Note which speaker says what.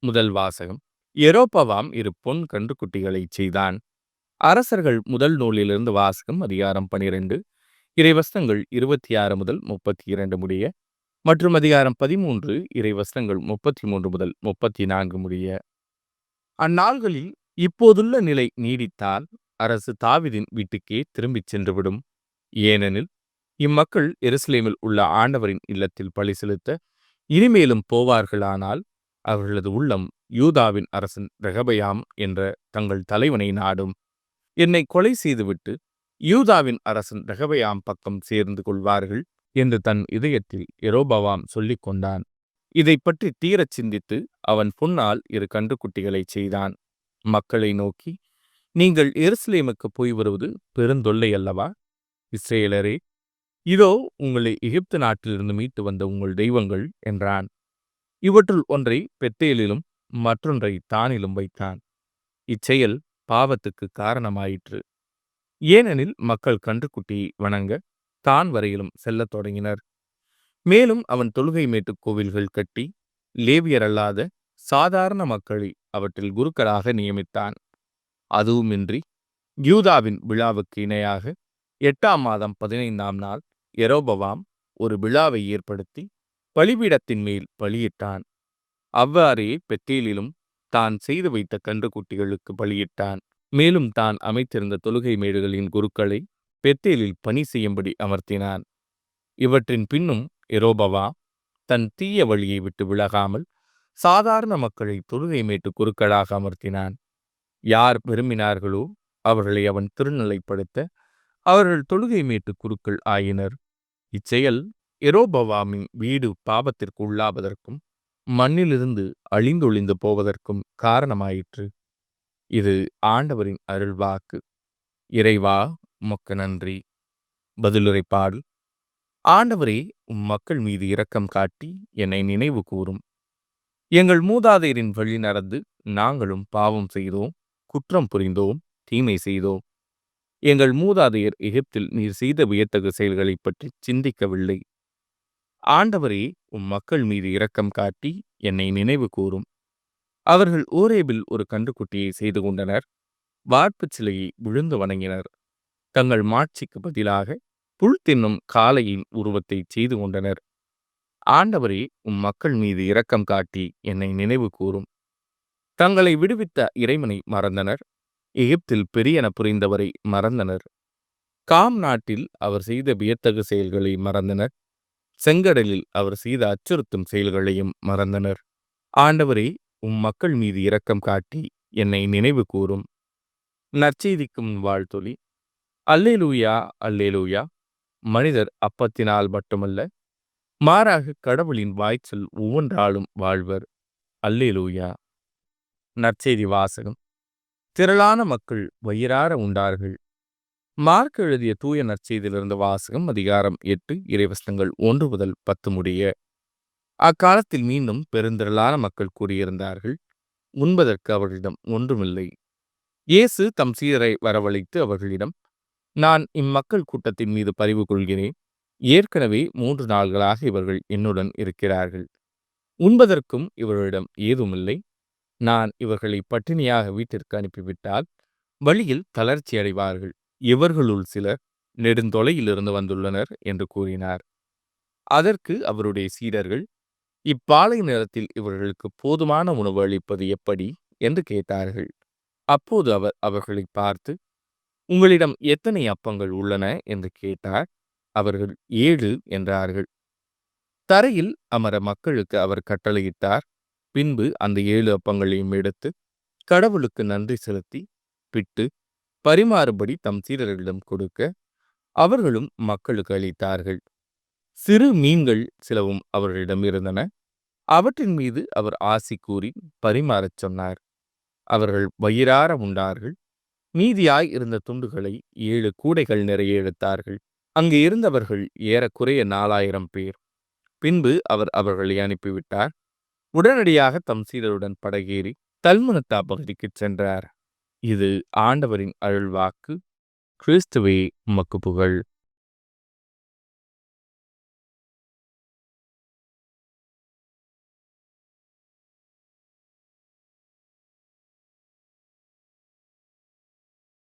Speaker 1: முதல் வாசகம். யெரொபெயாம் இரு பொன் கன்றுக்குட்டிகளைச் செய்தான். அரசர்கள் முதல் நூலிலிருந்து வாசகம். அதிகாரம் 12 இறைவசனங்கள் 26 முதல் 32 முடிய மற்றும் அதிகாரம் 13 இறைவசனங்கள் 33 முதல் 34 முடிய. அந்நாள்களில் இப்போதுள்ள நிலை நீடித்தால் அரசு தாவீதின் வீட்டுக்கே திரும்பிச் சென்றுவிடும். ஏனெனில் இம்மக்கள் எருசலேமில் உள்ள ஆண்டவரின் இல்லத்தில் பலி செலுத்த இனிமேலும் போவார்களானால் அவர்களது உள்ளம் யூதாவின் அரசன் ரெகொபெயாம் என்ற தங்கள் தலைவனை நாடும். என்னை கொலை செய்துவிட்டு யூதாவின் அரசன் ரெகொபெயாம் பக்கம் சேர்ந்து கொள்வார்கள் என்று தன் இதயத்தில் யெரொபெயாம் சொல்லிக் கொண்டான். இதைப் பற்றி தீரச் சிந்தித்து அவன் பொன்னால் இரு கன்றுக்குட்டிகளைச் செய்தான். மக்களை நோக்கி, நீங்கள் எருசலேமுக்கு போய் வருவது பெருந்தொல்லை அல்லவா? இஸ்ரேலரே, இதோ உங்களை எகிப்து நாட்டிலிருந்து மீட்டு வந்த உங்கள் தெய்வங்கள் என்றான். இவற்றுள் ஒன்றை பெத்தேலிலும் மற்றொன்றை தானிலும் வைத்தான். இச்செயல் பாவத்துக்கு காரணமாயிற்று. ஏனெனில் மக்கள் கன்றுக்குட்டியை வணங்க தான் வரையிலும் செல்லத் தொடங்கினர். மேலும் அவன் தொழுகை மேட்டுக் கோவில்கள் கட்டி லேவியரல்லாத சாதாரண மக்களை அவற்றில் குருக்களாக நியமித்தான். அதுவுமின்றி யூதாவின் விழாவுக்கு இணையாக 8ஆம் மாதம் 15ஆம் நாள் யெரொபெயாம் ஒரு விழாவை ஏற்படுத்தி பலிபீடத்தின் மேல் பலியிட்டான். அவ்வாறே பெத்தேலிலும் தான் செய்து வைத்த கன்றுக்குட்டிகளுக்கு பலியிட்டான். மேலும் தான் அமைத்திருந்த தொழுகை மேடுகளின் குருக்களை பெத்தேலில் பணி செய்யும்படி அமர்த்தினான். இவற்றின் பின்னும் யெரொபெயாம் தன் தீய வழியை விட்டு விலகாமல் சாதாரண மக்களை தொழுகை மேட்டு குருக்களாக அமர்த்தினான். யார் விரும்பினார்களோ அவர்களை அவன் திருநிலைப்படுத்த அவர்கள் தொழுகை மேட்டு குருக்கள் ஆயினர். இச்செயல் யெரொபெயாமின் வீடு பாவத்திற்கு உள்ளாவதற்கும் மண்ணிலிருந்து அழிந்தொழிந்து போவதற்கும் காரணமாயிற்று. இது ஆண்டவரின் அருள்வாக்கு. இறைவா, உமக்கு நன்றி. பதிலுரை பாடல். ஆண்டவரே, உம் மக்கள் மீது இரக்கம் காட்டி என்னை நினைவு கூரும். எங்கள் மூதாதையரின் வழி நடந்து நாங்களும் பாவம் செய்தோம், குற்றம் புரிந்தோம், தீமை செய்தோம். எங்கள் மூதாதையர் எகிப்தில் நீர் செய்த வியத்தகு செயல்களை பற்றி சிந்திக்கவில்லை. ஆண்டவரே, உம் மக்கள் மீது இரக்கம் காட்டி என்னை நினைவு கூரும். அவர்கள் ஓரேபில் ஒரு கன்றுக்குட்டியை செய்து கொண்டனர். வார்ப்புச் சிலையை விழுந்து வணங்கினர். தங்கள் மாட்சிக்கு பதிலாக புல் தின்னும் காளையின் உருவத்தை செய்து கொண்டனர். ஆண்டவரே, உம் மக்கள் மீது இரக்கம் காட்டி என்னை நினைவு கூரும். தங்களை விடுவித்த இறைவனை மறந்தனர். எகிப்தில் பெரியன புரிந்தவரை மறந்தனர். காம் நாட்டில் அவர் செய்த வியத்தகு செயல்களை மறந்தனர். செங்கடலில் அவர் செய்த அச்சுறுத்தும் செயல்களையும் மறந்தனர். ஆண்டவரே, உம் மக்கள் மீது இரக்கம் காட்டி என்னை நினைவு கூரும். நற்செய்திக்கும் வாழ்த்தொலி. அல்லேலூயா, அல்லேலூயா. மனிதர் அப்பத்தினால் மட்டுமல்ல, மாறாக கடவுளின் வாய்ச்சொல் ஒவ்வொன்றாலும் வாழ்வர். அல்லேலூயா. நற்செய்தி வாசகம். திரளான மக்கள் வயிறார உண்டார்கள். மார்க் எழுதிய தூய நற்செய்தியிலிருந்து வாசகம். அதிகாரம் 8 இறைவசனங்கள் 1 முதல் 10 முடிய. அக்காலத்தில் மீண்டும் பெருந்திரளான மக்கள் கூடியிருந்தார்கள். உண்பதற்கு அவர்களிடம் ஒன்றுமில்லை. இயேசு தம் சீடரை வரவழைத்து அவர்களிடம், நான் இம்மக்கள் கூட்டத்தின் மீது பரிவு கொள்கிறேன். ஏற்கனவே 3 நாள்களாக இவர்கள் என்னுடன் இருக்கிறார்கள். உண்பதற்கும் இவர்களிடம் ஏதுமில்லை. நான் இவர்களை பட்டினியாக வீட்டிற்கு அனுப்பிவிட்டால் வழியில் தளர்ச்சி அடைவார்கள். இவர்களுள் சிலர் நெடுந்தொலையிலிருந்து வந்துள்ளனர் என்று கூறினார். அதற்கு அவருடைய சீடர்கள், இப்பாலை நிலத்தில் இவர்களுக்கு போதுமான உணவு அளிப்பது எப்படி என்று கேட்டார்கள். அப்போது அவர் அவர்களை பார்த்து, உங்களிடம் எத்தனை அப்பங்கள் உள்ளன என்று கேட்டார். அவர்கள் 7 என்றார்கள். தரையில் அமர மக்களுக்கு அவர் கட்டளையிட்டார். பின்பு அந்த 7 அப்பங்களையும் எடுத்து கடவுளுக்கு நன்றி செலுத்தி பிட்டு பரிமாறும்படி தம் சீடர்களிடம் கொடுக்க அவர்களும் மக்களுக்கு அளித்தார்கள். சிறு மீன்கள் சிலவும் அவர்களிடம் இருந்தன. அவற்றின் மீது அவர் ஆசி கூறி பரிமாறச் சொன்னார். அவர்கள் வயிறார உண்டார்கள். மீதியாய் இருந்த துண்டுகளை 7 கூடைகள் நிறைய எடுத்தார்கள். அங்கு இருந்தவர்கள் ஏறக்குறைய 4000 பேர். பின்பு அவர் அவர்களை அனுப்பிவிட்டார். உடனடியாக தம் சீடருடன் படகேறி தல்முனத்தா பகுதிக்கு சென்றார். இது ஆண்டவரின் அருள்வாக்கு. கிறிஸ்துவே, உமக்கு புகழ்.